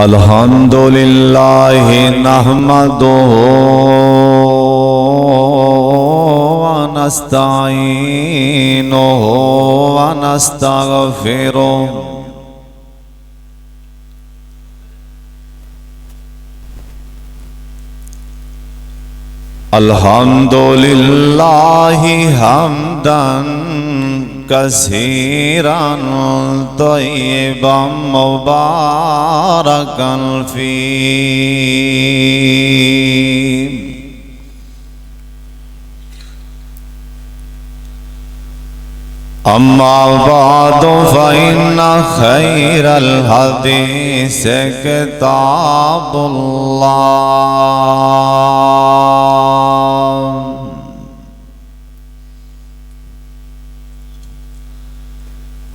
अल्हम्दुलिल्लाह नहमदुहु व नस्तईनुहु व नस्तगफिरुहु अल्हम्दुलिल्लाहि हम्दन कसीरन तय्यिबन मुबारकन फीह। अम्मा बादु फ़इन्न खैरल हदीस किताबुल्लाह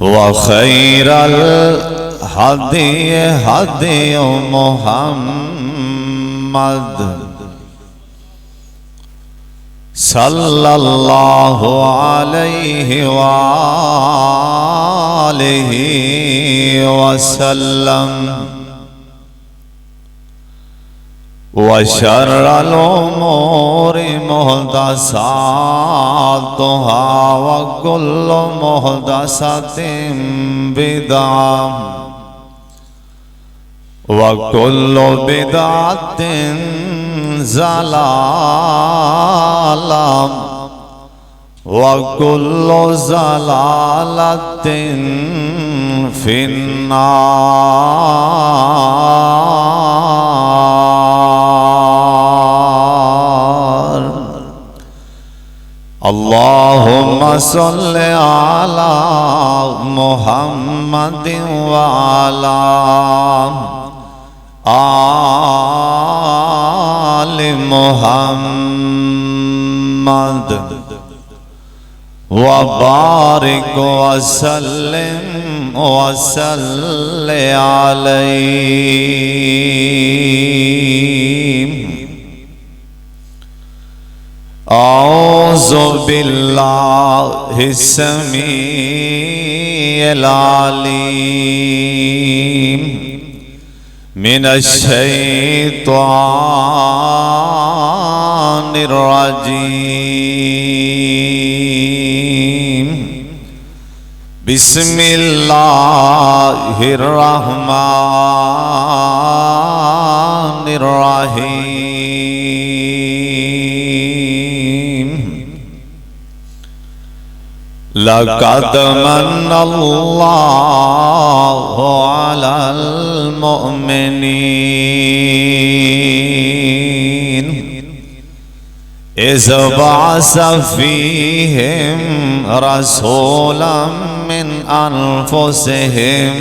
व खैरल हदी हदी मुहम्मद सल्लल्लाहु अलैहि वालिहि वसल्लम व शर्रल उमूरि मुहदसातुहा व कुल्लु मुहदसतिन बिदअह व कुल्लु बिदअतिन ज़लालह व कुल्लु ज़लालतिन फिन्नार। अल्लाहुम्मा सल्लि अला मुहम्मदिन व अला आलि मुहम्मद व बारिक व सल्लिम व सल्लि अलैहि। औज़ु बिल्लाहि समीइल अलीम मिनश्शैतानिर रजीम। बिस्मिल्लाहिर रहमानिर रहीम। लक़द मन्नल्लाहु अलल मुअमिनीन इज़ बअस फ़ीहिम रसूलन मिन अनफुसिहिम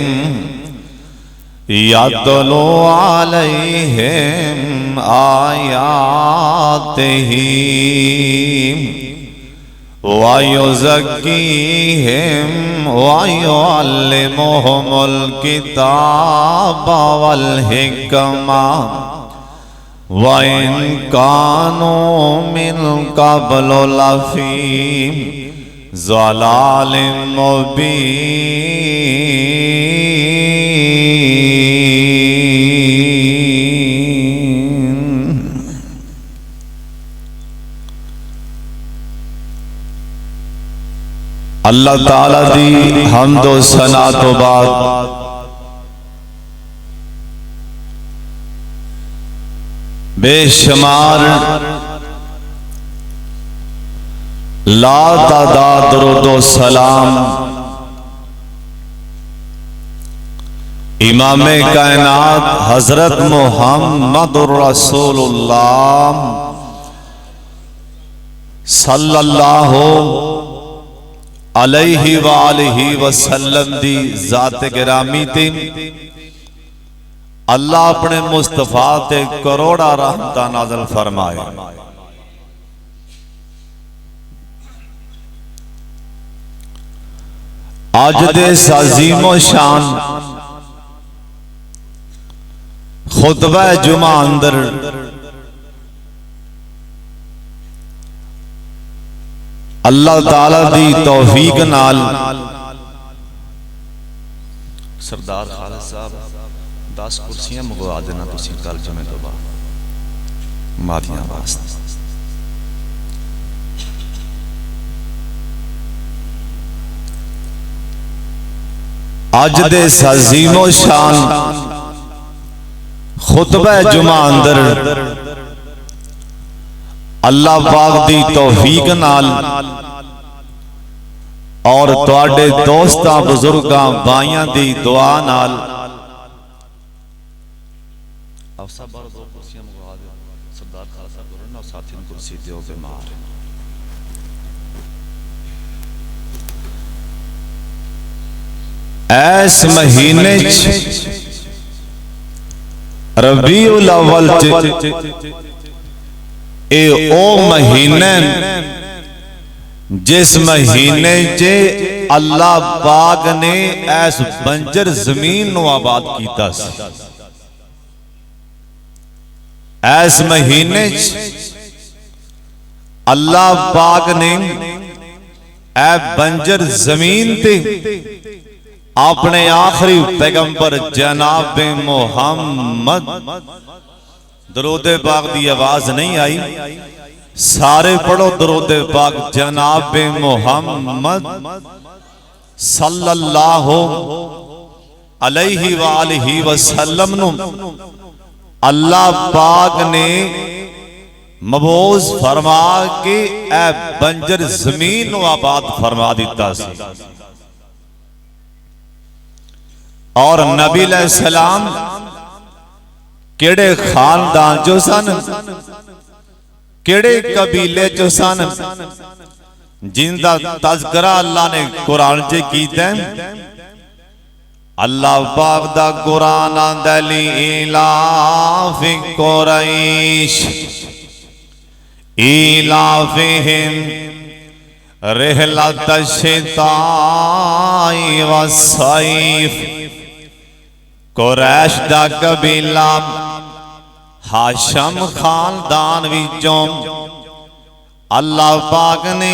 यतलू अलैहिम आयातिही व युज़क्कीहिम व युअल्लिमुहुमुल किताब वल हिकमा व इन कानू मिन क़ब्लु लफ़ी ज़लालिम मुबीन। अल्लाह ताला दी हम्द व सना तो बाद बेशुमार ला तादाद दुरूद व सलाम इमाम कायनात हजरत मुहम्मदुर रसूलुल्लाह सल्लल्लाहु अलैहि वालिहि वसल्लम दी जात गिरामी ते अल्लाह अपने मुस्तफा ते करोड़ा रहमतां नाज़िल फरमाए। आज दे साजीमो शान खुतबा जुमा अंदर अल्लाह ताला दी तौफीक नाल सरदार खालिद साहब 10 कुर्सियां मंगवा देना तुसीं कल जुमे तो बाद मादियां वास्ते। अज दे अजीमो शान खुतबा जुमा अंदर अल्लाह पाक दी तौफीक नाल और तुहाडे दोस्तां बुजुर्गां भाइयां दी दुआ नाल अफसा बार 2 कुर्सियां मंगवा दो सरदार खालसा गुरु ना साथी ने कुर्सी दियो बीमार ऐस महीने रबीउल अव्वल ए ओ महीने जिस महीने च अल्लाह पाक ने ऐस बंजर जमीन नू आबाद कीता सी। ऐस महीने अल्लाह पाक ने ऐ बंजर जमीन ते अपने आखिरी पैगंबर जनाब मोहम्मद दरूदे पाक दी आवाज नहीं आई, सारे पढ़ो दरूदे पाक जनाब मोहम्मद सल्लल्लाहु अलैहि वालिहि वसल्लम नु अल्लाह पाक ने मबूस फरमा के ऐ बंजर जमीन नु आबाद फरमा दिता सी। और नबी अलैहिस्सलाम केड़े खानदान चो सन, केड़े कबीले चो सन, जिंदा तज़किरा अल्लाह ने कुरान च कीता है। अल्लाह पाक दा कुरान आंदा लीलाफि कुरैश इलाफिहिम रिहलत शिताई वस्सैफ। कुरैश दा कबीला हाशम खानदान विचों अल्लाह पाक ने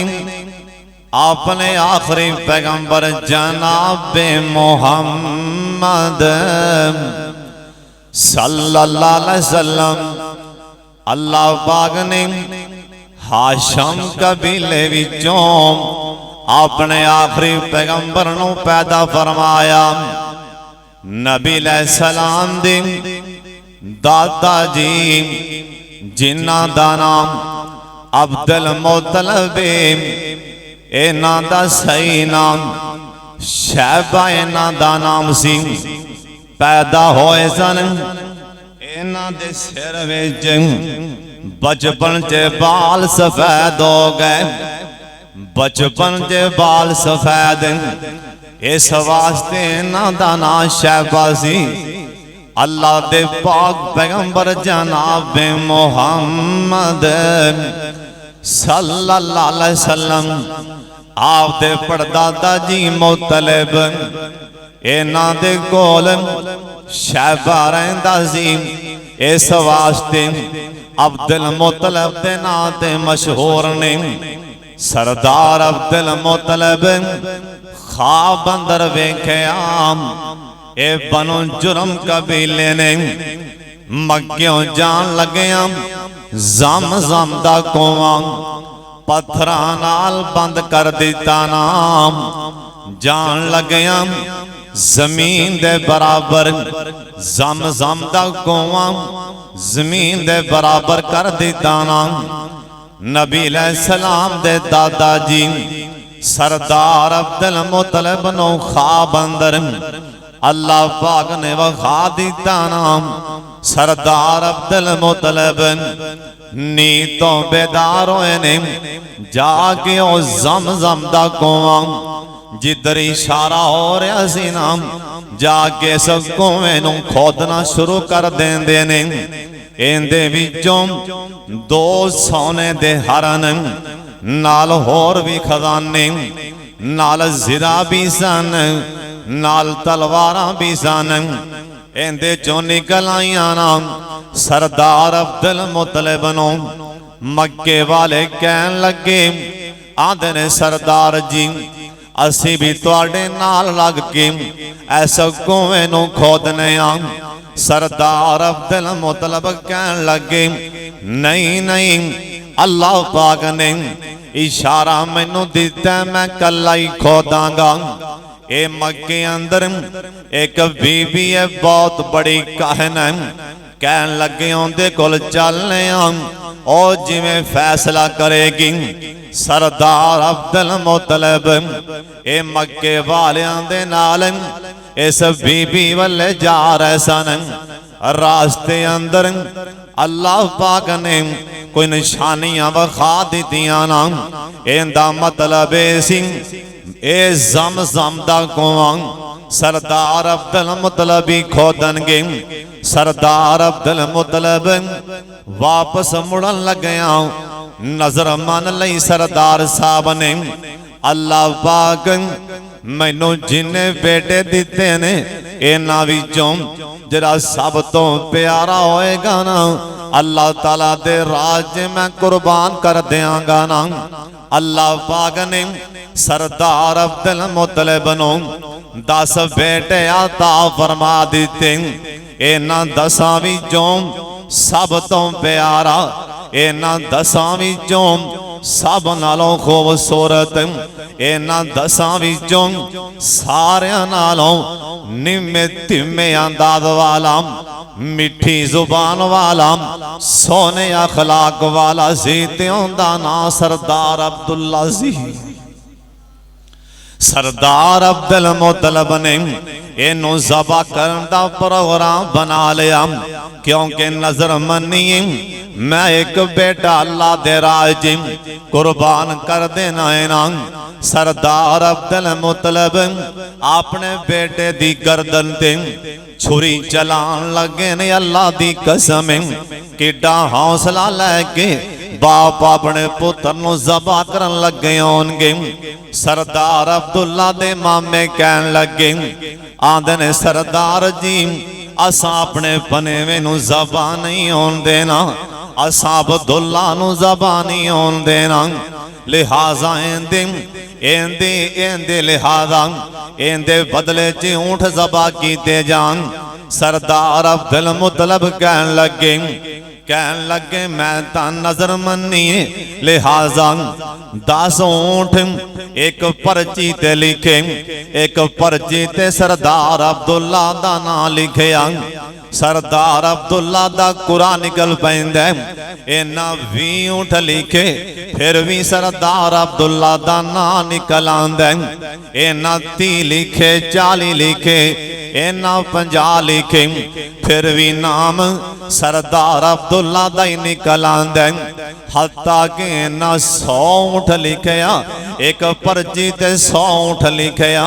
अपने आखिरी पैगंबर जनाब मोहम्मद सल्लल्लाहु अलैहि वसल्लम अल्लाह पाक ने हाशम कबीले विचों अपने आखिरी पैगंबर नू पैदा फरमाया। नबी अलैहिस्सलाम दे दादा जी जिन्हां दा नाम अब्दुल मुत्तलिब, इन्हां दा सही नाम शैबा इन्हां दा नाम सी। पैदा होए सन इन्हां दे सिर विच बचपन च बाल सफेद हो गए, बचपन च बाल सफेद इस वास्ते इन्हां दा नाम शैबा सी। अल्लाह दे पाक पैगंबर जनाब मोहम्मद सल्लल्लाहु अलैहि वसल्लम आप दे पड़दादा जी मुत्तलिब इन्हां दे कोल शैबा रहिंदा सी। इस वास्ते अब्दुल मुत्तलिब दे नां ते मशहूर ने। सरदार अब्दुल मुत्तलिब ख्वाब अंदर वेख्या ए बनो जुर्म कबीले ने मक्यों जान लग्या जम जम दा कुआं पत्थरां नाल बंद कर दिता नाम। जान लग्या जमीन दे बराबर जम जम दा कुआं जमीन दे बराबर कर दिता नाम। नबी अलैहिस्सलाम दे दादा जी सरदार अब्दुल मुत्तलिब नो ख्वाब अंदर अल्लाह पाक ने वखा दिता नाम। सरदार अब्दुल मुत्तलिब नींद तो बेदार होए ने जाके ओ ज़म-ज़म दा कुआं जिधर इशारा हो रहा सी नाम जाके इस कुएं नूं खोदना शुरू कर देंदे ने। इहदे विचों 2 सोने दे हरन नाल होर भी खजाने नाल ज़िरा भी सन नाल तलवारां भी सन। इहदे चों निकल आईयां नाम। सरदार अब्दुल मुत्तलिब नूं मक्के वाले कहन लगे आंदे ने सरदार जी असी भी तुहाडे नाल लग के ऐसा कुएं नूं खोदने आ। सरदार अब्दुल मुतलब कहन लगे नहीं नहीं, अल्लाह पाक ने इशारा मैनू दिता, मैं कला ही खोदांगा। ए मक्के अंदर एक बीबी है बहुत बड़ी कहन है, कहन लगे उनके कोल चलने और जिवें फैसला करेगी। सरदार अब्दुल मुतलब ए मक्के वालियां दे नाल इस बीबी वाले जा रहे सन। रास्ते अंदर अल्लाह पाक ने कोई निशानियां विखा दित्तियां ना। इहदा मतलब सी ए ज़म-ज़म दा कुआं सरदार अब्दुल मुतलब ही खोदनगे। सरदार अब्दुल मुतलब वापस मुड़न लग्या, नजर मन लई सरदार साहब ने, अल्लाह पाक मैनू जिन्ने बेटे दिते ने इन्हां विचों जरा सब तो प्यारा होएगा ना, अल्लाह ताला दे राज मैं कुर्बान कर देंगा ना। अल्लाह पाक ने सरदार अब्दुल मुतलब नूं 10 बेटे अता फरमा दिते। इन्हां 10 विचों सब तो प्यारा, इन्हां 10 विचों सब नालों खूबसूरत, इन्हां 10 विचों सारियां नालों निम्मे तिम्मे अंदाज वाला, मिठी जुबान वाला, सोने अखलाक वाला सी ते उहदा नां सरदार अब्दुल्ला सी। सरदार अब्दुल मुतलब ने इनू ज़बा करन दा प्रोग्राम बना लिया, क्योंकि नजर मनी मैं एक बेटा अल्लाह दे राज कुर्बान कर देना है ना। सरदार अब्दुल मुतलब अपने बेटे दी गर्दन ते छुरी चलान लगे ने। अल्लाह दी कसम किड्डा हौसला लैके बाप अपने पुत्र नूं ज़बा करन लगे होणगे। सरदार अब्दुल्ला दे मामे कहन लगे, आंदे ने सरदार जी असां अपने बनेवे नूं ज़बा नहीं होण देना, असां अब्दुल्ला नूं ज़बा नहीं होण देना, लिहाजा एंदे लिहाजा एंदे बदले च ऊंट ज़बा कीते जान। सरदार अब्दुल मुतलब कहन लगे मैं तां नजर मनी, लिहाजा 10 ऊंट एक पर्ची ते लिखे, एक पर्ची ते सरदार अब्दुल्ला दा नां लिखिया। सरदार अब्दुल्ला दा कुरा निकल पैंदा, इन्हां 20 ऊंट लिखे फिर भी सरदार अब्दुल्ला दा नां निकल आंदा। इन्हां 30 लिखे, 40 लिखे, इन्हां 50 लिखे, फिर भी नाम सरदार अब्दुल्ला दा ही निकल आंदा। हत्ता कि इन्हां 100 ऊंट लिखिया, एक पर्ची ते 100 ऊंट लिखिया,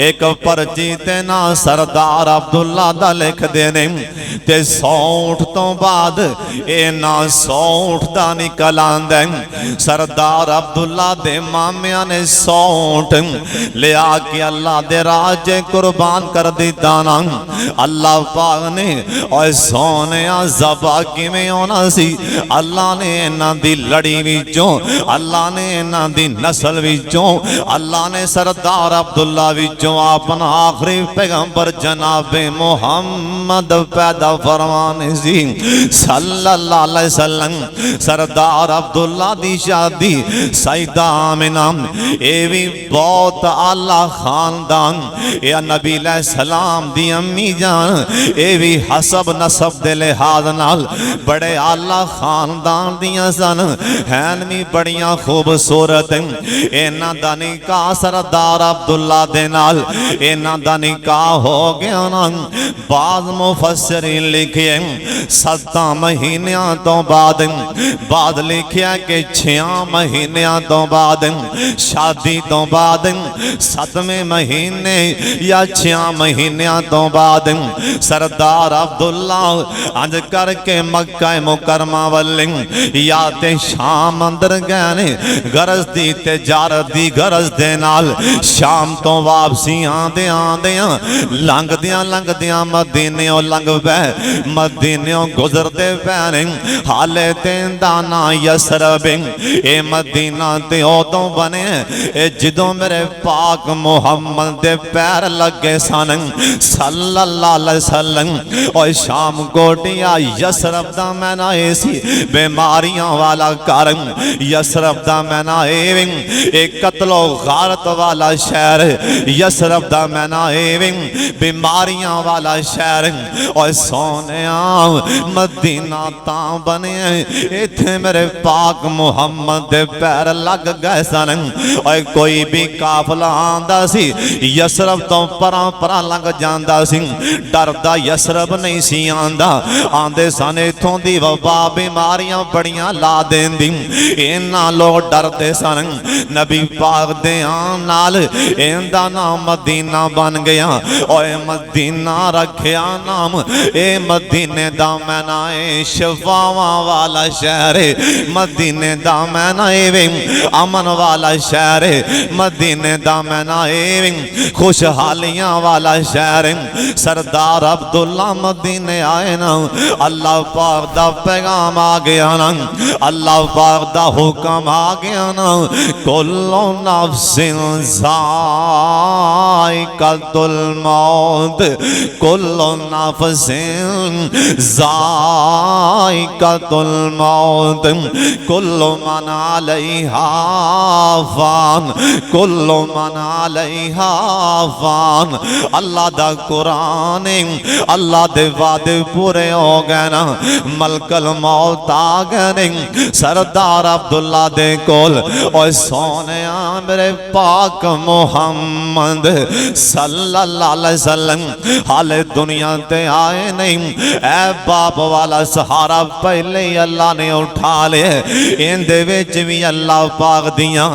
एक पर्ची ते ना सरदार अब्दुल्ला दा लिख देने ते 100 ऊंट तो बाद इन्हां 100 ऊंट दा निकल आंदा। सरदार अब्दुल्ला दे मामिया ने 100 ऊंट लिया के अल्लाह दे राज कुर्बान कर दिता ना। अल्लाह पाक ने और सोने ज़बा किवें होना सी, अल्लाह ने इन्हां दी लड़ी विचों, अल्लाह ने इन्हां दी नस्ल विचों, अल्लाह ने सरदार अब्दुल्ला विचों अपना आखिरी पैगंबर जनाबे मुहम्मद पैदा फरमाने सी सल्लल्लाहु अलैहि वसल्लम। सरदार अब्दुल्ला दी शादी सईदा आमिना, ये भी बहुत आला खानदान, या नबी सलाम दी अम्मी जान, ये भी हसब नसब दे लिहाज नाल बड़े आला खानदान दियां सन, हैन भी बड़ियां खूबसूरत। इन्हां दा निकाह सरदार अब्दुल्ला दे नाल इन्हां दा निकाह हो गया ना। बाद मुफस्सिरीन लिखे 7 महीनियां तो बाद लिखिया कि 6 महीनियां तो बाद शादी तो बाद 7वें महीने या 6 महीनियां तो बाद सरदार अब्दुल्ला अज करके मक्का मुकरमा वाले या ते शाम अंदर गए ने गरज दी तिजारत दी गरज दे नाल। शाम तो वापसी आंदे लंघदियां मदीने लंघ लंघ पै मदीने गुजरते पैने हाले तेंदा ना यसरब ए मदीना ते उदों बने जदों मेरे पाक मुहम्मद दे पैर लगे सन सल्लल्लाहु अलैहि वसल्लम। और शाम कोटिया यसरब दा मैना सी बीमारियां वाला घर यसरब दा मैना ए कत्लो गारत वाला शहर यसरब दा मैना बीमारियां वाला शहर। और सोने मदीना ता बने इथे मेरे पाक मुहम्मद दे पैर लग गए सन। और कोई भी काफला आंदा सी यसरब तो परां परां लंघ जांदा सी डरदा यसरब नहीं सी आंदा। आंदे सन इथों दी वबा बीमारियां बड़ियां ला देंदी इन्ना लोग डरते सन। नबी पाक दे आन नाल इंदा नाम मदीना बन गया। और मदीना रखिया नाम ए मदीने दा मैना ए शफावां वाला शहर मदीने दा मैना ए अमन वाला शहर मदीने दा मैना ए खुशहालियां वाला शहर। सरदार अब्दुल्ला मदीने आए ना अल्लाह पाक दा पैगाम आ गया ना अल्लाह पाक दा हुक्म आ गया ना कुल्लु नफ्सिन ज़ाइक़तुल मौत कुल्लु नफ्सिन ज़ाइक़तुल मौत कुल्लु मन अलैहा फ़ान कुल्लु मन अलैहा फ़ान। अल्लाह दा कुरान अल्लाह दे वादे पूरे हो गए ना मलकल मौत आ गए सरदार अब्दुल्ला दे कोल। और सोने मेरे पाक मुहम्मद सल्लल्लाहु अलैहि वसल्लम हाले दुनिया ते आए नहीं। ऐ बाप वाला सहारा पहले ही अल्लाह ने उठा लिया इंदे विच भी अल्लाह पाक दियां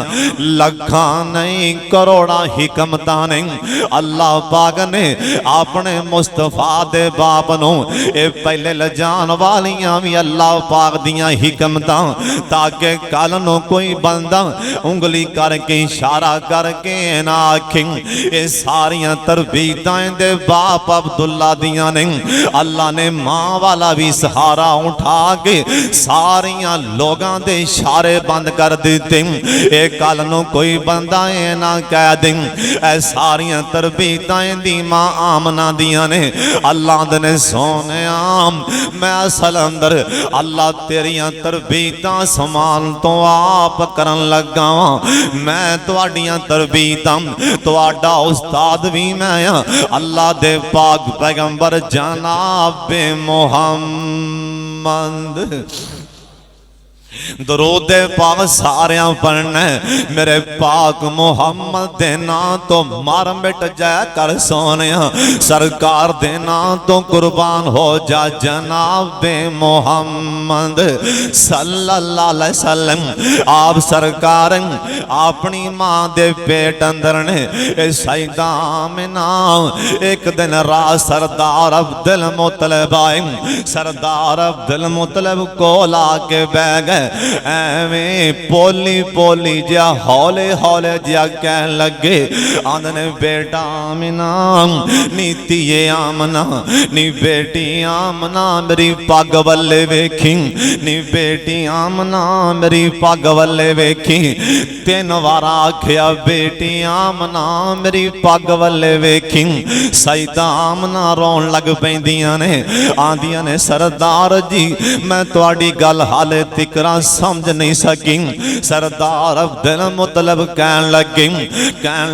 लखां नहीं करोड़ा हिकमतां नहीं। अल्लाह पाक ने अपने मुस्तफा दे बाप नूं ए पहले लजान वालियां भी अल्लाह पाक दियां हिकमतां ताकि कल नूं कोई बंदा उंगली करके इशारा करके ना आखे ये सारियां तरबीतां दे बाप अब्दुल्ला दियां नहीं। अल्लाह ने मां वाला भी सहारा उठा के सारियां लोगां दे इशारे बंद कर दिते ए कल नूं कोई बंदा ए ना कह दे ए सारियां तरबीतां दी मां आमना दियां ने। अल्लाह ने सोने मैं असल अंदर अल्लाह तेरियां तरबीतां समान तो आप करन लगा वां मैं तुहाडियां तरबीतां तुहाडा उस्ताद भी मैं अल्लाह दे पाक पैगंबर जनाब मुहम्मद दरूद पाक सारे पढ़ना मेरे पाक मुहम्मद दे नां तो मर मिट जाया कर सोने सरकार दे नां तो कुर्बान हो जा जनाब मुहम्मद सल्लल्लाहु अलैहि वसल्लम। आप सरकार अपनी मां दे पेट अंदर ने सईदा आमिना एक दिन रात सरदार अब्दुल मुत्तलिब आए सरदार अब्दुल मुत्तलिब को ला के बह गए एवें पोली पोली जा हौले हौले जा कह लगे आंदने बेटा आमना नीति आमना नी बेटी आमना मेरी पग वल्ले वेखी नी बेटी आमना मेरी पग वल्ले वेखी। 3 वार आख्या बेटी आमना मेरी पग वल्ले वेखी। सईदा आमना रोन लग पैंदियां ने आंदियां ने सरदार जी मैं तुहाडी गल हाले तिकरा समझ नहीं सकी। सरदार अब्दुल मुत्तलिब कहन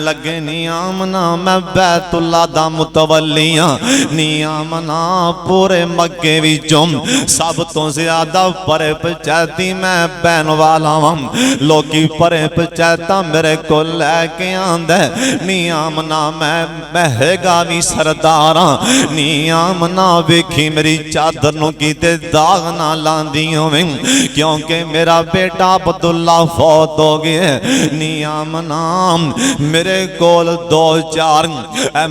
लगे नी आमना मैं बैतुल्ला दा मुतवल्ली हां नी आमना पूरे मक्के विचों सब तो ज्यादा परे पंचायती मैं बैन वाला वां लोकी परे पंचायता मेरे को लैके आंदा नी आमना मैं महगा भी सरदार हां नी आमना वेखी मेरी चादर नूं कीते दाग ना लांदी होवें क्योंकि मेरा बेटा अब्दुल्ला फौत हो गया। नी आमना मेरे कोल 2-4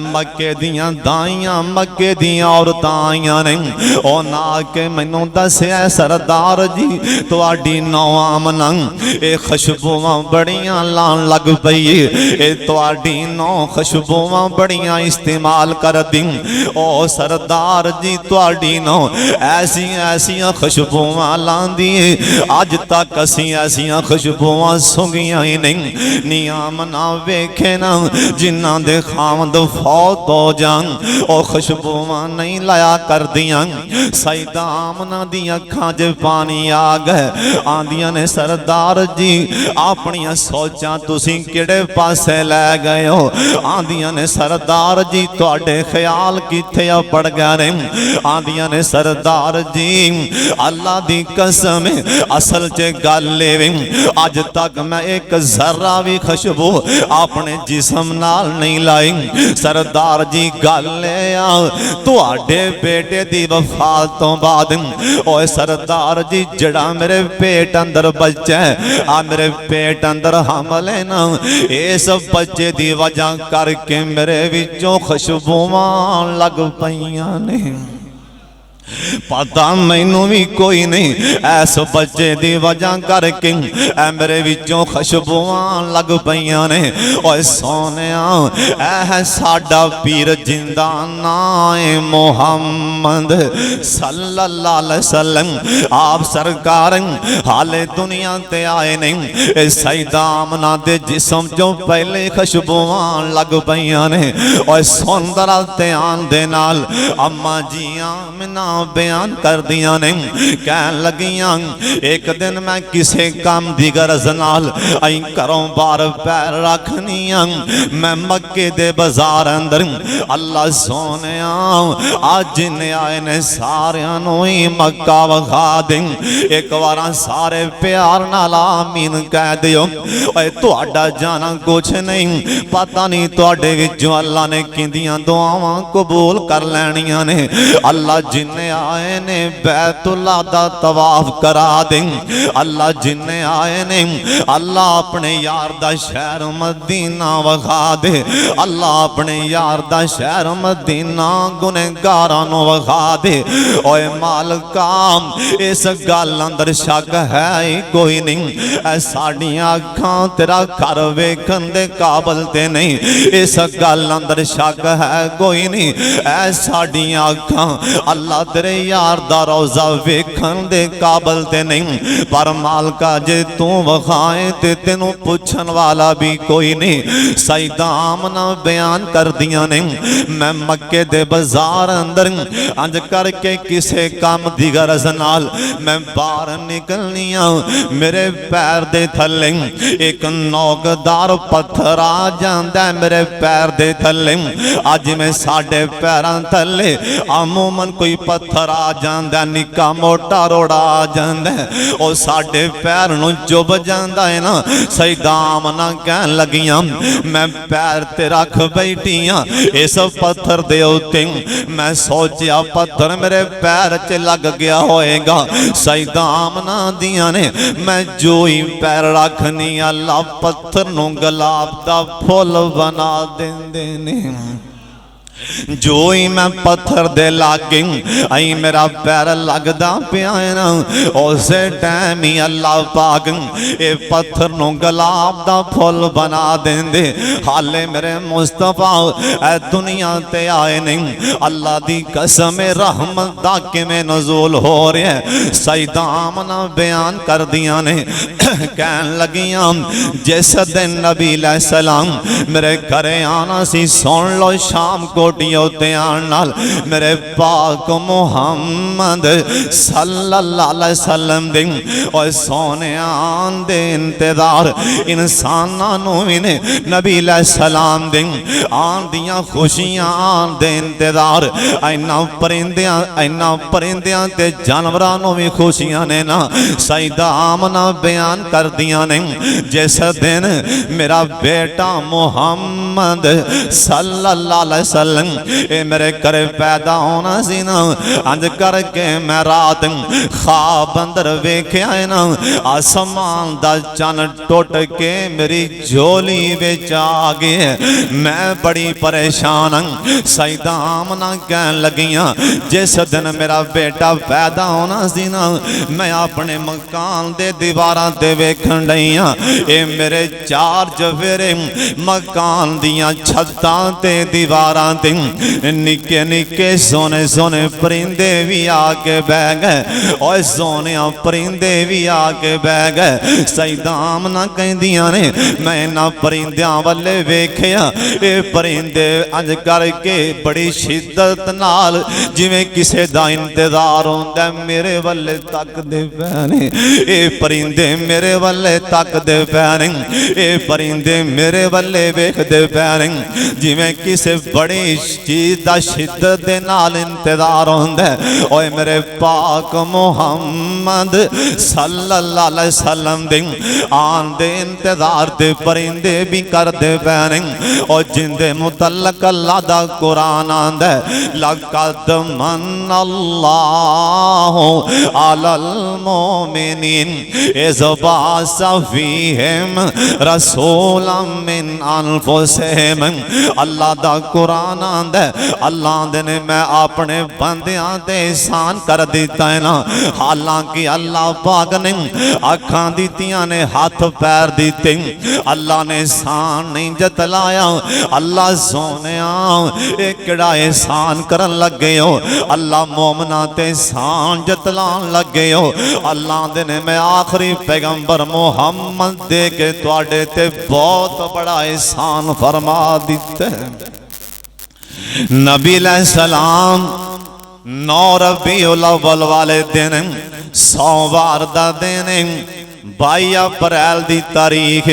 मक्के दियां दाइयां मक्के दियां औरतां आईयां ने। उन्हां आके मैनू दस्सिया सरदार जी तुहाडी नौ आमना ये खुशबुआं बड़ियां लान लग पई, ये तुहाडी नौ खुशबुआं बड़ियां इस्तेमाल कर दी। ओ सरदार जी तुहाडी नौ ऐसियां ऐसियां खुशबुआं लांदी अज तक असी ऐसियां खुशबुआं सूंघियां ही नहीं। नी आमना वेखे ना जिन्हां दे खावंद फौत हो जान ओ खुशबुआं नहीं लाया कर दियां। सईदा आमना दी अखां च पानी आ गए, आंदियां ने सरदार जी अपनियां सोचां तुसीं किहड़े पासे लै गए हो। आंदियां ने सरदार जी तुहाडे ख्याल किथे पड़ गए ने। आंदियां ने सरदार जी अल्लाह दी कसम असल च गल वे अज तक मैं एक जर्रा भी खुशबू अपने जिस्म नाल नहीं लाई। सरदार जी गल तुहाडे बेटे दी वफात तो बाद ओए सरदार जी जड़ा मेरे पेट अंदर बच्चा है आ मेरे पेट अंदर हमल है ना, इस बच्चे दी वजह करके मेरे विचों खुशबुआं लग पईयां ने। पता मैनू भी कोई नहीं ऐस बच्चे दी वजह करके मेरे विचों खुशबुआं लग पईयां ने। ओए सोनिया ऐ साडा पीर जिंदा नाए मुहम्मद सल्लल्लाहु अलैहि वसल्लम आप सरकार हाले दुनिया ते आए नहीं। सईदा आमना दे जिस्म जो पहले खुशबुआं लग पईयां ने। ओए सुंदर ध्यान दे नाल अम्मा जी आमना बयान कर दिया ने। कह लगियां एक दिन मैं किसे काम दी गरज नाल आई घरों बार पैर रखनियां मैं मक्के दे बाजार अंदर अल्लाह सोनिया अज ने आए ने सारियां नूं ही मक्का वखा दे। एक बार सारे प्यार नाल आमीन कह दियो। ओए तुहाडा जाना कुछ नहीं पता नहीं तुहाडे विचों अल्लाह ने किंदियां दुआवां कबूल कर लैनियां ने। अल्लाह जिन्ने आए ने बैतुल्ला दा तवाफ करा दे। अल्लाह जिन्ने आए ने अल्लाह अपने यार दा शहर मदीना वखा दे। अल्लाह अपने यार दा शहर मदीना गुनहगारां नूं वखा दे। ओए मालिका इस गल अंदर शक है ही कोई नहीं साडियां अखां तेरा घर वेखण दे काबल ते नहीं। इस गल अंदर शक है कोई नहीं ऐ साडियां अखां अल्लाह तेरे यार दा रोजा वेखण दे काबल ते नहीं। पर मालका जे तू वखाए ते तेनू पुछन वाला भी कोई नहीं। सईदा आमना बयान कर दिया ने मैं मक्के दे बाजार अंदर अंज करके किसे काम दी गरज नाल मैं बाहर निकलनिया मेरे पैर दे थले एक नौकदार पत्थर आ जांदा मेरे पैर दे थले। अज मैं साडे पैरां थले अमूमन कोई पत्थर आ जांदा निक्का मोटा रोड़ा आ जांदा ओ साडे पैर नूं चुभ जांदा है ना। सईदा आमना कहन लगियां मैं पैर ते रख बैठी हां इस पत्थर दे उत्ते मैं सोचिया पत्थर मेरे पैर च लग गया होएगा। सईदा आमना दियां ने मैं जो ही पैर रखनी अल्लाह पत्थर नूं गुलाब दा फुल बना देंदे ने। जो ही मैं पत्थर दे लागे आई मेरा पैर लगदा पिया ना उस टाइम ही अल्लाह पाक ये पत्थर नूं गुलाब दा फुल बना देंदे। हाले मेरे मुस्तफा ए दुनिया ते आए नहीं अल्लाह दी कसम रहमत दा किवें नज़ूल हो रहा है। सईदा आमना बयान कर दियां ने कहन लगियां जिस दिन नबी अलैहिस्सलाम मेरे घरे आना सी सुन लो शाम को मेरे पाक मुहम्मद सल्लल्लाहु अलैहि वसल्लम दे और सोने दे इंतजार इंसानां नूं भी ने नबी अलैहिस्सलाम दे आन दियां खुशियां दे इंतजार इन्ना परिंदियां ते जानवरां नूं भी खुशियां ने ना। सईदा आमना बयान कर दियां ने जिस दिन मेरा बेटा मुहम्मद सल्लल्लाहु अलैहि वसल्लम ये मेरे घरे पैदा होना सी ना, अंज करके मैं रात ख्वाब अंदर वेख्या है ना, आसमान दा चन टुट के मेरी झोली विच आ गए। मैं बड़ी परेशान हूं। सईदा आमना कहन लगियां जिस दिन मेरा बेटा पैदा होना सी ना, मैं अपने मकान दे दीवारां ते वेखण लई हां, ये मेरे चार चफेरे मकान दियां छत्तां ते दीवारां ते निक्के निक्के सोने सोने परिंदे भी आके बह गए। और सोने परिंदे भी आके बह गए। सईदा आमना कहंदियां ने मैं इन्हां परिंदियां वल्ले वेख्या, ये परिंदे अज करके बड़ी शिद्दत नाल जिवें किसे दा इंतजार होंदा मेरे वल्ले तकदे पै ने। ये परिंदे मेरे वल्ले तकदे पै ने, ये परिंदे मेरे वल्ले वेखदे पै ने जिवें किसे बड़ी चीज दा शिद्दत दे नाल इंतजार होंदा। ओए मेरे पाक मुहम्मद सल्लल्लाहु अलैहि वसल्लम दे आन दे इंतजार दे परिंदे भी करदे पै ने। और जिंदे मुतल्लक अल्लाह दा कुरान आंदा लक़द मन्नल्लाहु अलल मोमिनीन इज़ बअसा फ़ीहिम रसूलन मिन अनफुसिहिम। अल्लाह दा कुरान आंदा अल्लाह दे ने मैं अपने बंदियां ते एहसान कर दिता है ना। हालांकि अल्लाह पाक ने अखां दित्तियां ने, हाथ पैर दिते, अल्लाह ने एहसान नहीं जतलाया। अल्लाह सोनिया ये किहड़ा एहसान करन लगे हो, अल्लाह मोमना ते एहसान जतलान लगे हो। अल्लाह दे ने मैं आखिरी पैगंबर मुहम्मद दे के तुहाडे ते बहुत बड़ा एहसान फरमा दिता है। नबी अलैहिस्सलाम 9 रबीउल अव्वल वाले दिन सोमवार दा दिन 22 अप्रैल दी तारीख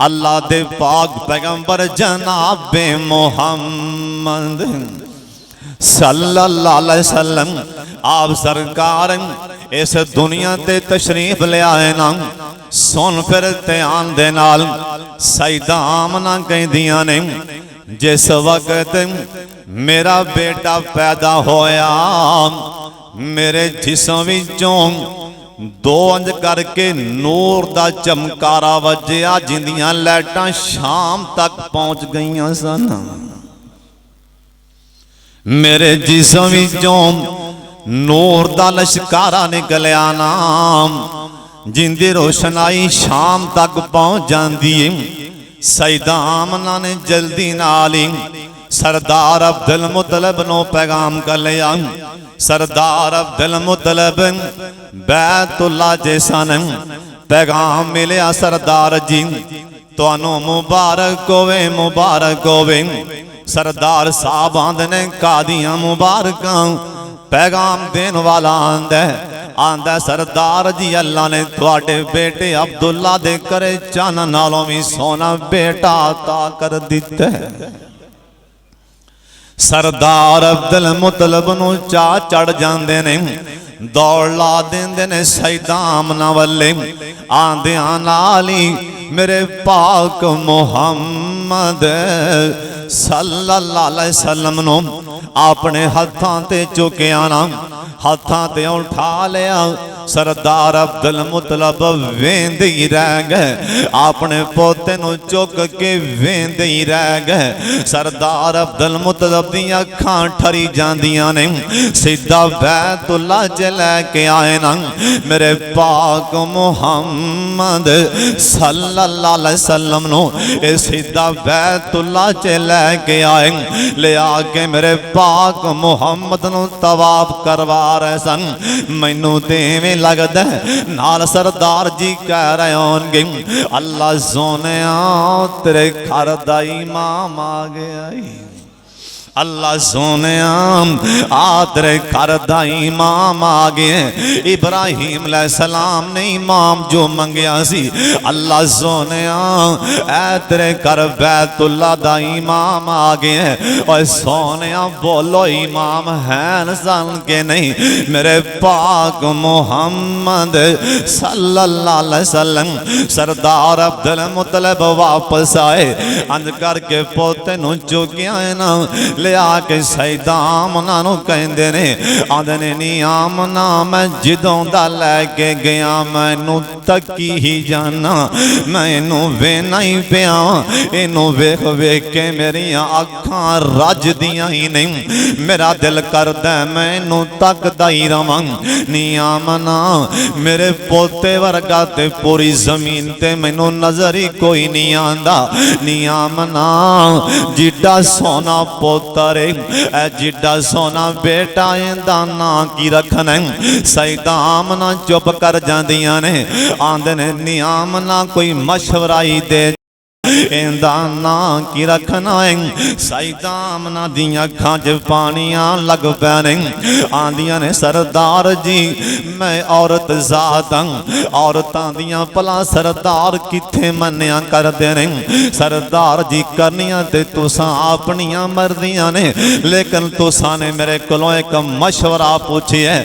अल्लाह दे पाक पैगंबर जनाबे मुहम्मद सल्लल्लाहु अलैहि वसल्लम आप सरकार इस दुनिया ते तशरीफ ले आए ना। सुन फिर ध्यान दे नाल सईदा आमना कहदियां ने जिस वक्त मेरा बेटा पैदा होया मेरे जिस्म विचों दो अंज करके नूर दा चमकारा वजया जिंदियां लाइटां शाम तक पहुंच गईयां सन। मेरे जिस्म विचों नूर दा लश्कारा निकलिया नाम जिंदी रोशनाई शाम तक पहुंच जाती है। सईदा आमना ने जल्दी नाल ही सरदार अब्दुल मुतलब नो पैगाम कर लिया। सरदार अब्दुल मुतलब बैतुल्ला जैसन पैगाम मिलिया सरदार जी तुहानू मुबारक होवे मुबारक होवे। सरदार साहब आंदे ने कादियां मुबारकां पैगाम देन वाला आंदा सरदार जी अल्लाह ने तुहाडे बेटे अब्दुल्ला दे करे चन नालों भी सोना बेटा अता कर दिता है। सरदार अब्दुल मुतलब नू चा चढ़ जांदे ने, दौड़ ला देंदे ने सईदा आमना वल्ले। आंदियां नाल ही मेरे पाक मुहम्मद सल्लल्लाहु अलैहि वसल्लम नू अपने हाथां ते चुकिया ना, हाथां ते उठा लिया। सरदार अब्दुल मुतलब वेंदे ही रह गए, अपने पोते नू चुक के वेंदे ही रह गए। सरदार अब्दुल मुतलब दी अखां ठरी जांदियां ने। सीधा बैतुल्ला च लैके आए ना मेरे पाक मुहम्मद सल्लल्लाहु अलैहि वसल्लम नू। सीधा बैतुल्ला च लैके आए, ले आके मेरे पाक मुहम्मद नू तवाफ करवा रहे सन। मैनू ते लगदा नाल सरदार जी कह रहे होंगे अल्लाह सोनिया तेरे घर दा इमाम आ गया। अल्लाह सोने तेरे घर दा इमाम आ गए। इब्राहिम अलैहिस्सलाम ने इमाम जो मंगया सी, अल्लाह सोने ऐ तेरे घर बैतुल्ला दा इमाम आ गए। और सोने बोलो इमाम है सन के नहीं? मेरे पाक मुहम्मद सल्लल्लाहु अलैहि वसल्लम सरदार अब्दुल मुतलब वापस आए, अंज करके पोते नू चुकिया ना लिया के सईदा आमना नूं कहंदे ने, आंदे ने नी आमना मैं जिदों दा लैके गया मैनू तकी ही जाना, मैनू वेना ही पिया, इनू वेख वेख के मेरिया अखां रजदियां ही नहीं, मेरा दिल करदा मैनू तकदा ही रवां। नी आमना मेरे पोते वर्गा ते पूरी जमीन ते मैनू नजर ही कोई नहीं आंदा। नी आमना जिड्डा सोना पोतर है, जिड्डा सोना बेटा इंदा ना की रखना है। सईदा आमना चुप कर जांदियां ने, आंदे ने नी आमना कोई मशवरा ही दे इंदा ना की रखना है। सईदा आमना दियां अखां च पानियां लग पैने, आंदियां ने सरदार जी मैं औरत जात हां, औरतां दियां भला सरदार किथे मन्निया करदे ने, सरदार जी करनियां ते तुसां अपनियां मर्जियां ने, लेकिन तुसां ने मेरे कोलों एक मशवरा पूछिए,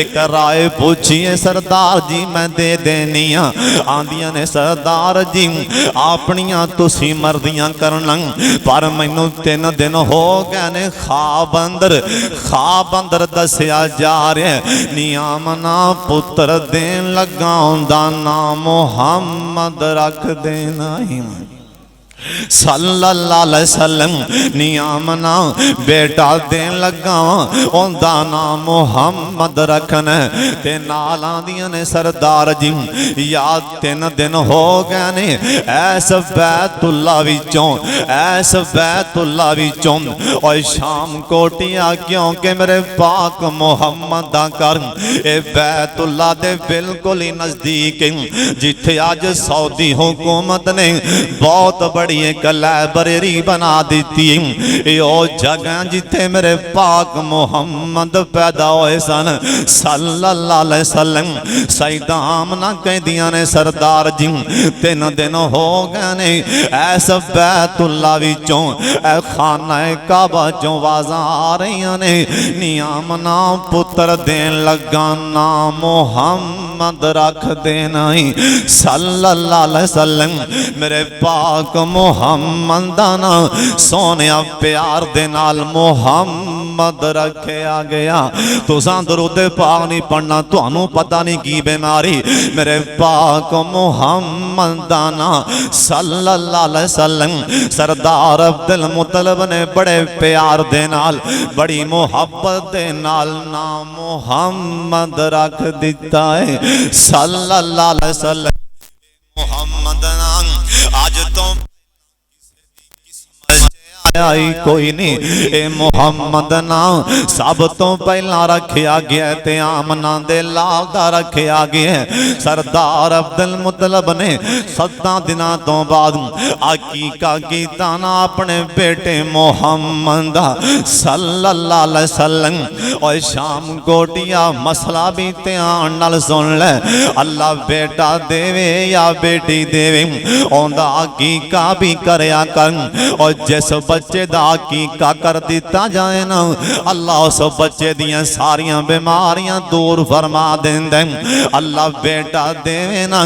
एक राय पूछिए सरदार जी मैं दे देनी आ। आंदियां ने सरदार जी अपनियां तुसी मर्जियां करना, पर मैनू 3 दिन हो गए ने ख्वाब अंदर दसिया जा रहा है। नी आमना पुत्र देन लगा उंदा नाम मुहम्मद रख देना ही सल्लल्लाहु अलैहि वसल्लम। नी आमना बेटा देन लगा उंदा नाम मुहम्मद रखना, ते नाल आंदियां ने सरदार जी याद 3 दिन हो गए ने ऐस बैतुल्ला विचों, ऐस बैतुल्ला विचों और शाम कोटिया क्योंकि मेरे पाक मुहम्मद दा घर ए बैतुल्ला दे बिल्कुल ही नजदीक जिथे अज सऊदी हुकूमत ने बहुत बड़ी एक लाइब्रेरी बना दी। यो जगह जिथे मेरे पाक मुहम्मद पैदा होए सन सल्लल्लाहु अलैहि वसल्लम। सईदा आमना कहदियां ने सरदार जी 3 दिन हो गए ने ऐस बैतुल्ला विचों ऐ खाना काबा चों आवाज़ां आ रही ने। नी आमना पुत्र देन लगा नाम मुहम्मद रख देना ही सल्लल्लाहु अलैहि वसल्लम। मेरे पाक मुहम्मद दा ना सोने प्यार दे नाल मुहम्मद रखिया गया। तुसां दरूद पाक नहीं पढ़ना, तुहानू पता नहीं की बीमारी। मेरे पाक मुहम्मद दा ना सल्लल्लाहु अलैहि वसल्लम सरदार अब्दुल मुत्तलिब ने बड़े प्यार दे नाल बड़ी मुहब्बत दे नाल नाम मुहम्मद रख दिता है सल्लल्लाहु अलैहि वसल्लम। मुहम्मद नाम आज तो आई कोई नहीं, ए मुहम्मद नाम सब तो पहला रखिया गया ते आमना दे लाल दा रखिया गया। सरदार अब्दुल मुत्तलिब ने 7 दिनों तो बाद अकीका कीता ना अपने बेटे मुहम्मद दा सल्लल्लाहु अलैहि वसल्लम। और शाम कोटिया मसला भी ध्यान नाल सुन ले, अल्लाह बेटा देवे या बेटी देवे ओंदा अकीका भी करया कर। और जिस बच्चे दा अकीका कर दिता जाए ना अल्लाह उस बच्चे दियां सारियां बीमारियां दूर फरमा देंदे। अल्लाह बेटा देवे ना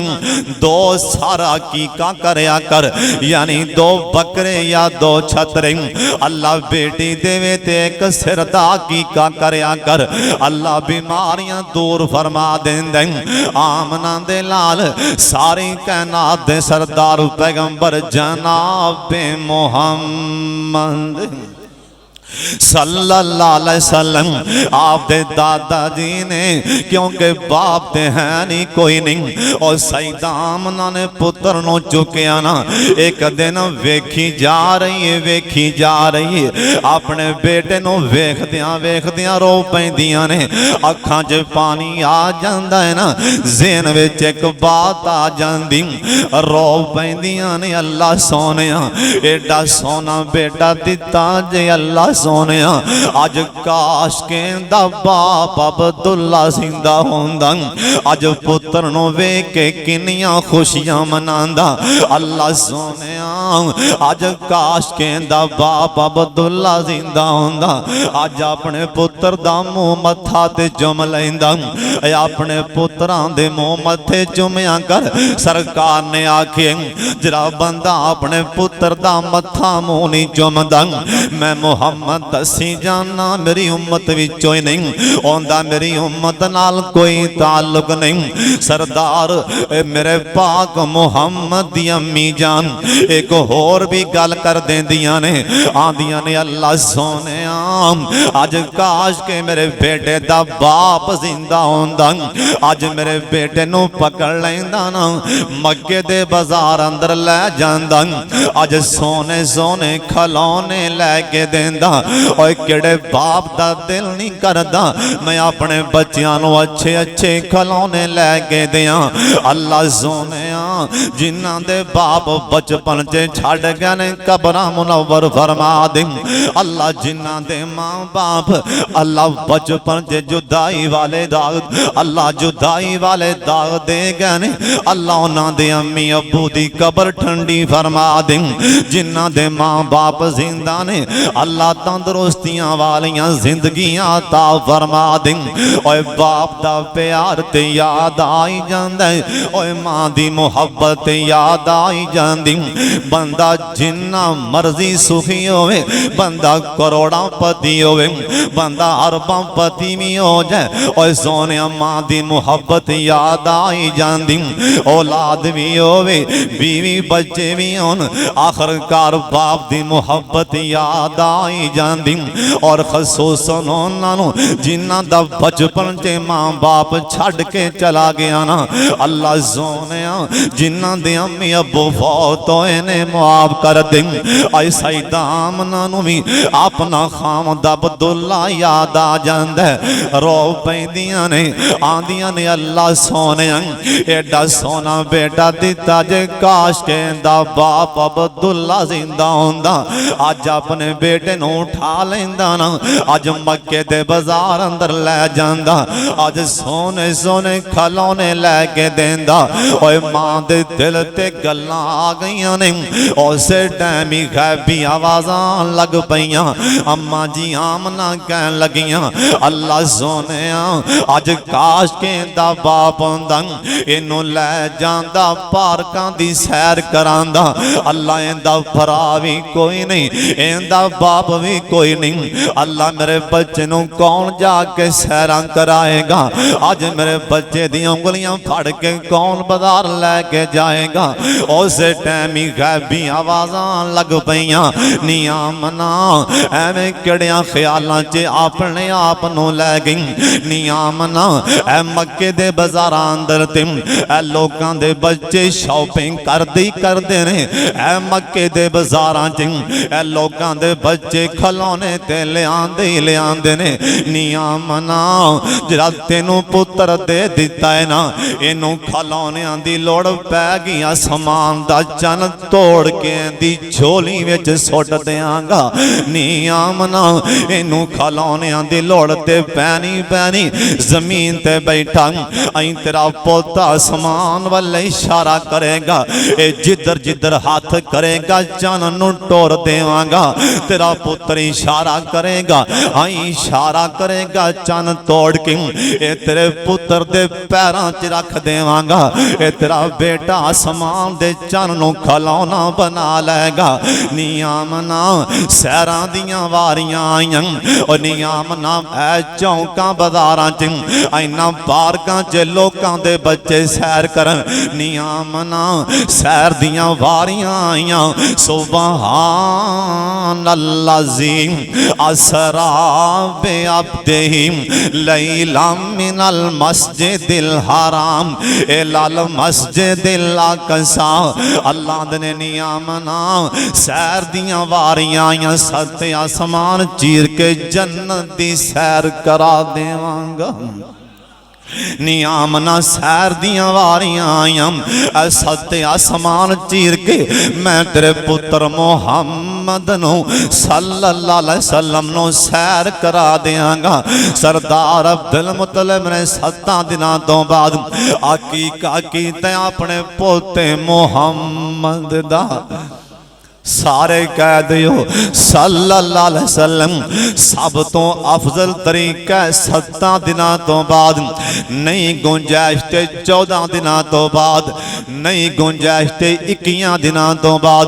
2 सारा अकीका करया कर, यानी 2 बकरे या 2 छतरे। अल्लाह बेटी देवे ते 1 सिर दा अकीका करया कर, अल्लाह बीमारियां दूर फरमा देंदे। आमना दे लाल सारी कायनात दे सरदार पैगंबर जनाब मुहम्मद सल्लल्लाहु अलैहि वसल्लम। आप दे दादा जी ने क्योंकि बाप ते है नहीं कोई नहीं, और सईदा आमना ने पुत्र नो चुकिया ना एक दिन वेखी जा रही है, वेखी जा रही है अपने बेटे नो वेखदियां रो पैंदियां ने, अखां च पानी आ जांदा है ना, ज़हन विच एक बात आ जांदी, रो पैंदियां ने अल्लाह सोनिया एडा सोना बेटा दिता जे अल्लाह सोने अज काश कहंदा बाप अब्दुल्ला जिंदा होंदा, अज पुत्र नो वेख के किन्नियां खुशियां मनांदा। अल्लाह सोने अज काश कहंदा बाप अब्दुल्ला जिंदा होंदा, अज अपने पुत्र दा मुंह मत्था ते चुम लैंदा। अपने पुत्रां दे मुंह मत्थे चुमिया कर। सरकार ने आखे जरा बंदा अपने पुत्र दा मत्था मुंह नहीं चुमदा मैं मुहम्मद मुहम्मद दसी जाना मेरी उम्मत विचों ही नहीं आंदा, मेरी उम्मत नाल कोई ताल्लुक नहीं। सरदार मेरे पाक मुहम्मद दी अम्मी जान एक होर भी गल कर देंदियां ने, आंदियां ने अल्लाह सोने अज काश के मेरे बेटे दा बाप जिंदा होंदा, अज मेरे बेटे नू पकड़ लैंदा ना, मक्के दे बाजार अंदर लै जांदा, अज सोने सोने खिलौने लैके देंदा। और किहड़े बाप दा दिल नहीं करदा मैं अपने बच्चियां नू अच्छे अच्छे खिलौने लैके दियां। अल्लाह सोने जिन्हां दे बाप बचपन च छड़ गए ने कब्रां मुनव्वर फरमा दे। अल्लाह जिन्हां दे मां बाप अल्लाह बचपन च जुदाई वाले दाग, अल्लाह जुदाई वाले दाग दे गए ने, अल्लाह उन्हां दे अम्मी अब्बू दी कब्र ठंडी फरमा दे। जिन्हां दे मां बाप जिंदा ने अल्लाह तंदुरुस्तियां वालियां जिंदगियां अता फरमा दे। ओए बाप दा प्यार ते याद आई जांदा है, ओए मां दी मुहब्बत याद आई जांदी। बंदा जिन्ना मर्जी सुखी होवे, बंदा करोड़ां पति होवे, बंदा अरबां पति भी हो जाए, और सोने मां दी मुहब्बत याद आई जांदी। औलाद भी होवे, बीवी बच्चे भी होन, आखिरकार बाप दी मुहब्बत याद आई जांदी। और खसूसन उन्हां नूं जिन्हां दा बचपन च मां बाप छड़ के चला गया ना, अल्लाह सोने जिन्हां दे अम्मी अब्बू फौत होए ने मुआफ कर दे। आई सईदा आमना नूं भी अपना खामद अब्दुल्ला याद आ जांदा, रो पैंदियां ने, आंदियां ने अल्लाह सोने एडा सोना बेटा दिता जे काश के दा बाप अब्दुल्ला जिंदा होंदा, अज अपने बेटे नूं उठा लैंदा ना, अज मक्के दे बाजार अंदर लै जांदा, अज सोने सोने खिलौने लैके देंदा। ओए मां दे दिल ते गल्लां आ गईयां ने, उसे टाइम ही गैबी आवाज़ां लग पईयां। अम्मा जी आमना कहन लगियां अल्लाह सोने अज काश के दा बाप होंदा, इनू लै जांदा पार्कां दी सैर करांदा। अल्लाह इंदा भरा भी कोई नहीं, इंदा बाप भी कोई नहीं, अल्लाह मेरे बच्चे नू कौन जाके सैरां कराएगा? अज मेरे बच्चे दी उंगलियां फड़ के कौन बाजार लैके जाएगा? उस टाइम ही गैबी आवाज़ां लग पईयां, नियामना एवें किहड़ियां ख्यालां च अपने आप नू लै गई। नियामना ए मक्के दे बाजारां अंदर ते ए लोकां दे बच्चे शॉपिंग करदे ने, ए मक्के दे बाजारां च ए लोकां दे बच्चे खिलौने ते लिआंदे ने। नियामना जिहड़ा तेनू पुत्र दे दिता है ना, इनू खिलौनियां दी लोड़ पै गई, आसमान दा चन तोड़ के दी झोली विच सुट देंगा। नियामना इनू खिलौनियां दी लोड़ ते पैनी जमीन ते बैठा, आई तेरा पुत्र आसमान वाले इशारा करेगा, ए जिधर जिधर हाथ करेगा चन नू तोड़ देवांगा। तेरा पुत्र इशारा करेगा, आई इशारा करेगा चन तोड़ के ए तेरे पुत्र दे पैरां च रख देवांगा। ए तेरा बेटा आसमान दे चन नू खिलौना बना लेगा। नियामना सैरां दियां वारियां आईयां, और नियामना ऐ चौंकां बाजारां च इन्हां पार्कां च लोकां दे बच्चे सैर करन। नियामना सैर दियां वारियां आईयां, सुबहान अल्लाज़ी असरा बे अब्दिही लैला मिनल मस्जिदिल हराम इलल मस्जिदिल अक़सा। अल्लाह ने नियामना सैर दियां वारियां आईयां, सत आसमान चीर के जन्नत दी सैर करा देवांगा। नियामना सैर दियां वारियां आईयां, सत आसमान चीर के मैं तेरे पुत्र मुहम्मद नू सल्लल्लाहु अलैहि वसल्लम नू सैर करा देंगा। सरदार अब्दुल मुत्तलिब ने 7 दिनां तो बाद अकीका कीता अपने पोते मुहम्मद दा। सारे कह दियो सल्लल्लाहु अलैहि वसल्लम सब तो अफजल तरीका 7 दिनों तो बाद, नहीं गुंजाइश ते 14 दिनों तो बाद, नहीं गुंजाइश ते 21 दिनों तो बाद,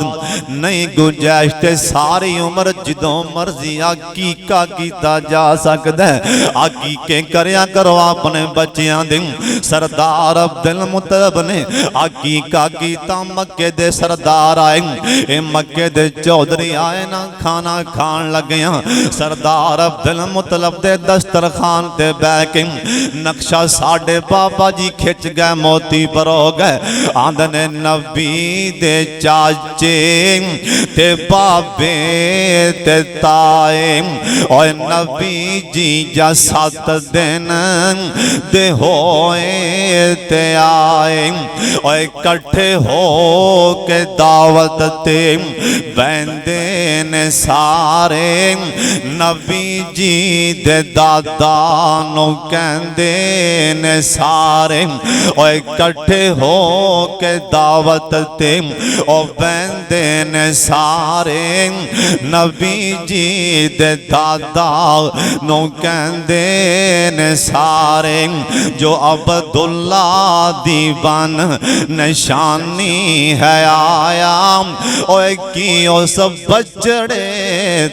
नहीं गुंजाइश ते सारी उम्र जिदों मर्जी अकीका कीता जा सकदा है। अकीके करया करो अपने बच्चियां दे। सरदार अब्दुल मुत्तलब ने अकीका कीता, मक्के दे सरदार आए, ए मक्के दे चौधरी आए ना खाना खान लगिया। सरदार अब्दुल मुत्तलब दे दस्तरखान ते बैठ के नक्शा साडे बाबा जी खिंच गए, मोती परो गए। आंदने नबी दे चाचे ते बाबे ते ताए, और नबी जी जा 7 दिन दे होए ते आए, और इकट्ठे हो के दावत ते बहंदे ने सारे। नबी जी दे दादा नो कहंदे ने सारे, और इकट्ठे हो के दावत ते ओ बहंदे ने सारे। नबी जी दे दादा नो कहंदे ने सारे, जो अब्दुल्ला दीवान निशानी है आया, ओए की उस बचड़े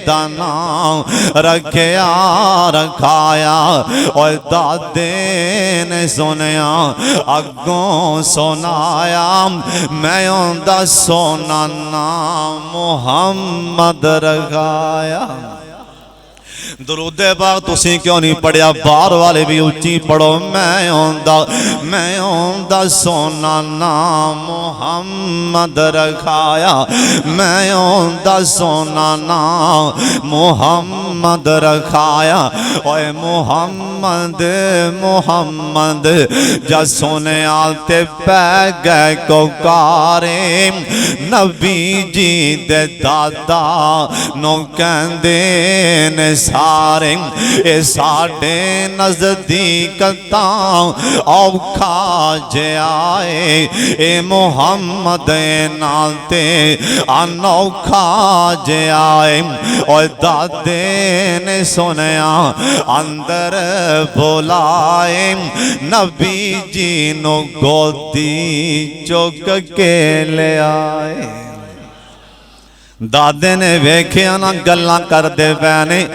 दा नाम रखया रखाया। और दादे ने सुनया अगों सुनाया, मैं उनदा सोना नाम मुहम्मद रखाया। दरूदे पाक तुसी क्यों नहीं पढ़िया? बाहर वाले भी उच्ची पढ़ो। मैं ओंदा सोना नाम मुहम्मद रखाया, मैं ओंदा सोना नाम मुहम्मद रखाया। ओए मुहम्मद मुहम्मद जा सोने आते पै गए कोकारे। नबी जी दे दादा नो कहंदे ने सारे, ए साडे नजदीक तां औखा जे आए, ए मुहम्मद नाल ते अनौखा जे आए। और दादे ने सुनया अंदर बुलाए, नबी जी नो गोदी चुक के ले आए। दादे ने वेख्या ना गल्लां करदे पैने,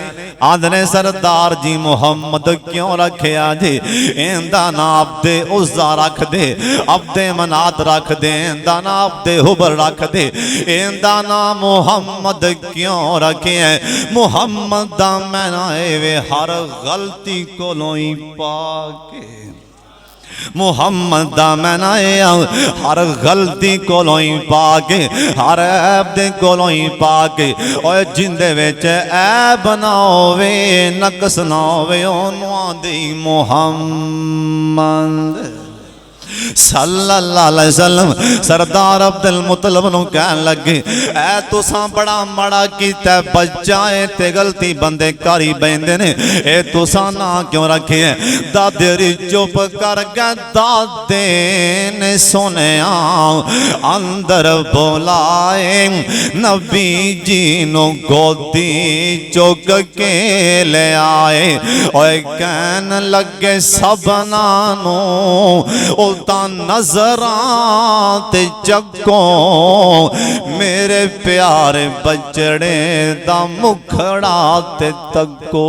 आदने सरदार जी मुहम्मद क्यों रखिया जी? इंदा ना अब्दे उज़्ज़ा रख दे, अब्दे मनात रख दे, इंदा ना अब्दे हुबल रख दे, इंदा ना मुहम्मद क्यों रखे? मुहम्मद दा मैना वे हर गलती कोलों ही पाके, मुहम्मद दा मैना हर गलती कोलों ही पाके, हर ऐब दे कोलों ही पाके। और जिंदे विच ऐब ना होवे, नकस ना होवे, ओनू आंदे मुहम्मद सल्लल्लाहु अलैहि वसल्लम। सरदार अब्दुल मुत्तलब नूं कहन लगे, ऐ तुसां बड़ा माड़ा कीता, बच्चा ए ते गलती बंदे कर ही बैठदे ने, ए तुसां ना क्यों रखे? दादे री चुप कर गए। दादे ने सुनिया अंदर बुलाए, नबी जी नूं गोदी चुक के ले आए। और कहन लगे सबना नूं नजरां ते चको, मेरे प्यारे बचड़े दा मुखड़ा ते तको।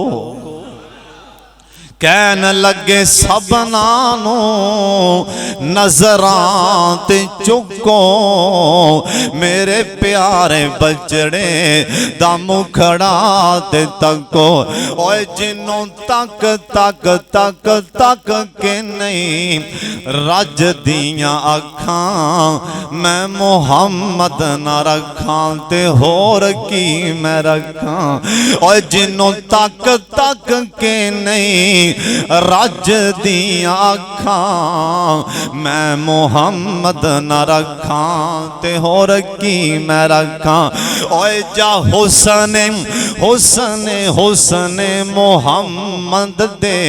कहन लगे सबना नूं नजरां ते चुको, मेरे प्यारे बचड़े दा मुखड़ा ते तको। ओए जिन्हों तक तक तक तक के नहीं रज दियां अखां, मैं मुहम्मद ना रखां ते होर की मैं रखां। ओए जिन्हों तक तक के नहीं रज दियां अखां, मैं मुहम्मद न रखां ते होर की मैं रखां। ओए जा हुसन हुसन हुसन मुहम्मद दे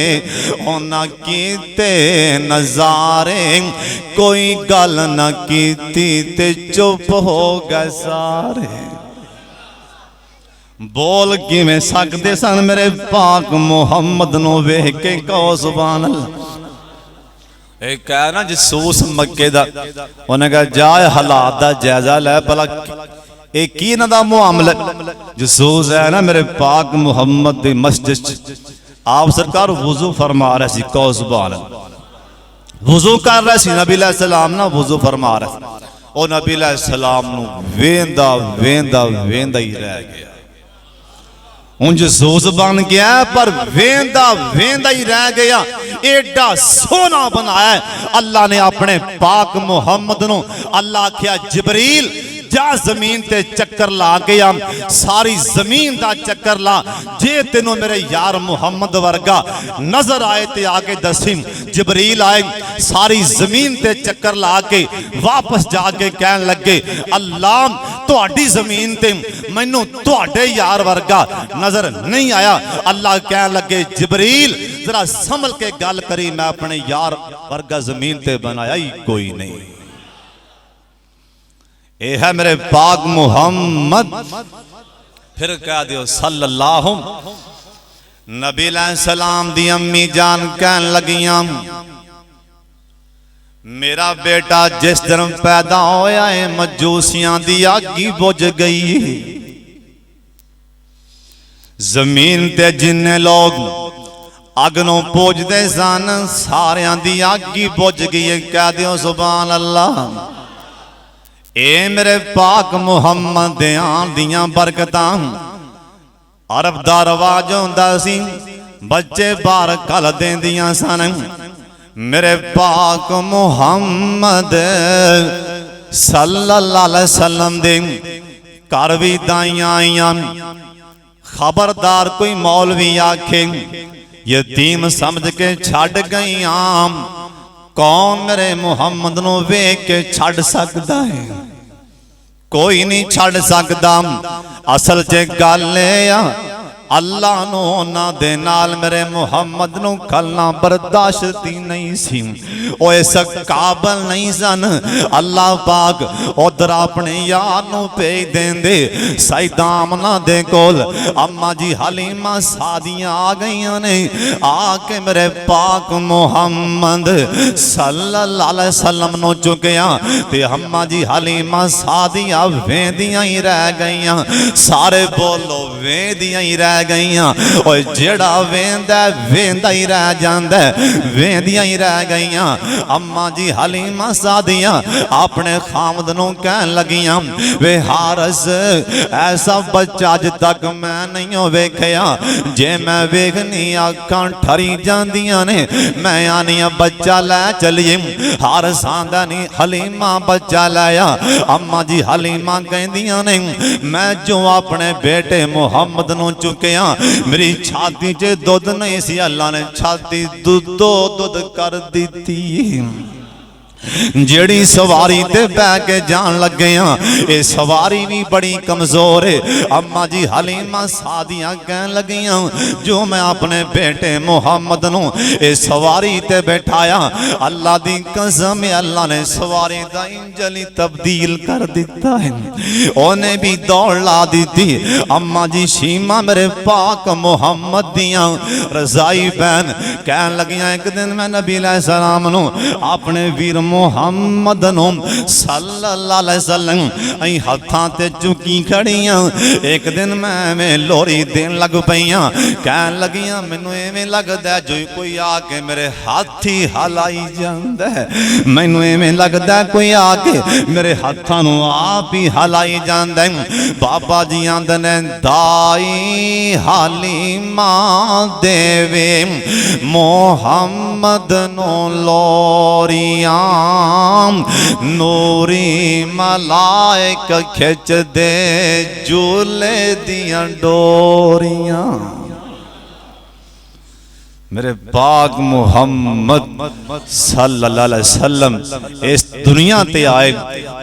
उन्हां कीते नजारे, कोई गल न कीती ते चुप हो गए सारे। बोल किवें सकदे सन मेरे पाक मुहम्मद नूं वेख के, कहो सुभान अल्लाह। एक कह ना जसूस मक्के दा, उन्हें कहा जा हालात दा जायजा लै भला ये की इन्हां दा मुआमला। जसूस है ना मेरे पाक मुहम्मद दी मस्जिद आप सरकार वुजू फरमा रहे सी, कहो सुभान अल्लाह। वुजू कर रहे सी नबी अलैहि सलाम ना, वुजू फरमा रहे और नबी अलैहि सलाम नूं वेंदा वेंदा वेंदा ही रह गया। उन जसूस बन गया पर वेंदा वेंदा ही रह गया। एडा सोना बनाया अल्लाह ने अपने पाक मुहम्मद नूं। अल्लाह आख्या जिबरील जा जमीन ते चक्कर ला के आ, सारी जमीन दा चक्कर ला, जे तेनों मेरे यार मुहम्मद वर्गा नजर आए ते आके दसी। जिबरील आए, सारी जमीन ते चक्कर ला के वापस जाके कहन लगे अल्लाह तुहाडी जमीन ते मैनू तुहाडे यार वर्गा नजर नहीं आया। अल्लाह कहन लगे जिबरील जरा संभल के गल करी, मैं अपने यार वर्गा जमीन ते बनाया ही कोई नहीं। ये है मेरे पाक मुहम्मद। फिर कह दियो सल्लल्लाहु। नबी सलाम दी अम्मी जान कहन लगियां मेरा बेटा जिस दिन पैदा होया है मजूसियां दी आगी बुझ गई। जमीन ते जिन्ने लोग अगनों पूजते सन सारियां दी आगी बुझ गई। कह दियो सुभान अल्लाह। ए मेरे पाक मुहम्मद दियां बरकतां। अरब दा रवाज होंदा सी बच्चे बाहर घल देंदियां सन। मेरे पाक मुहम्मद सल्लल्लाहु अलैहि वसल्लम दे घर भी दाइयां आईयां। खबरदार कोई मौलवी आखे यतीम समझ के छड़ गईयां। कौन मेरे मुहम्मद नूं वेख के छड़ सकदा है? कोई नहीं छड़ सकदा। असल च गल है अल्लाह नूं उन्हां दे नाल मेरे मुहम्मद नूं खलना बर्दाश्त ही नहीं सी। ओ इस काबल नहीं सन। अल्लाह पाक उधर अपने यार नूं भेज देंदे सईदा आमना दे कोल। अम्मा जी हलीमा सादियां आ गईयां ने, आके मेरे पाक मुहम्मद सल्लल्लाहु अलैहि वसल्लम नूं चुकिया ते अम्मा जी हलीमा सादियां वेंदियां ही रह गईयां। सारे बोलो वेंदियां ही रह गईयां। और जेड़ा वेंदा वेंदा ही रह जांदा, वेंदियां ही रह गईयां। अम्मा जी हलीमा सादियां अपने खामद नूं कहन लगियां वे हारस ऐसा बच्चा अज तक मैं नहीं वेखिया। जे मैं वेखनी अखां ठरी जांदियां ने। मैं आनी बच्चा लै चलिए। हारस आंदा नहीं हलीमा बच्चा लाया। अम्मा जी हलीमा कहंदियां ने मैं जो अपने बेटे मुहम्मद नूं चुके मेरी छाती च दुध नहीं सी, अल्लाह ने छाती दुध कर दी। जेड़ी सवारी ते बह के जान लगे ये सवारी भी बड़ी कमजोर है। अम्मा जी हलीमा सादियां कहन लगियां जो मैं अपने बेटे मुहम्मद नूं ये सवारी ते बैठाया अल्लाह दी कसम अल्लाह ने सवारी दा इंजन ही तब्दील कर दिता है। उन्हें भी दौड़ ला दी थी। अम्मा जी शीमा मेरे पाक मुहम्मद दियां रजाई बहन कहन लगियां एक दिन मैं नबी अलैहि सलाम नूं अपने वीर मुहम्मद नूं सल्लल्लाहु अलैहि वसल्लम अई हत्थां ते चुकी खड़ियां। एक दिन मैं लोरी देन लग पईयां। कहन लगियां मैनू एवें लगदा जो कोई आके मेरे हाथ ही हलाई जांदा है। मैनू एवें लगदा कोई आके मेरे हाथां नूं आप ही हलाई जांदा है। बाबा जी आंदे ने दाई हलीमा देवे मुहम्मद नूं लोरियां नूरी मलाइक खिच दे झूले दियां डोरियां। मेरे पाक मुहम्मद सल्लल्लाहु अलैहि वसल्लम इस दुनिया ते आए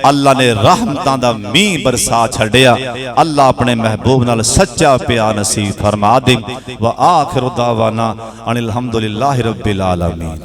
अल्लाह ने रहमतां दा मींह बरसा छड़िया। अल्लाह अपने महबूब नाल सच्चा प्यार नसीब फरमा दे। व आखिर दावाना अनिल हम्दुलिल्लाहि रब्बिल आलमीन।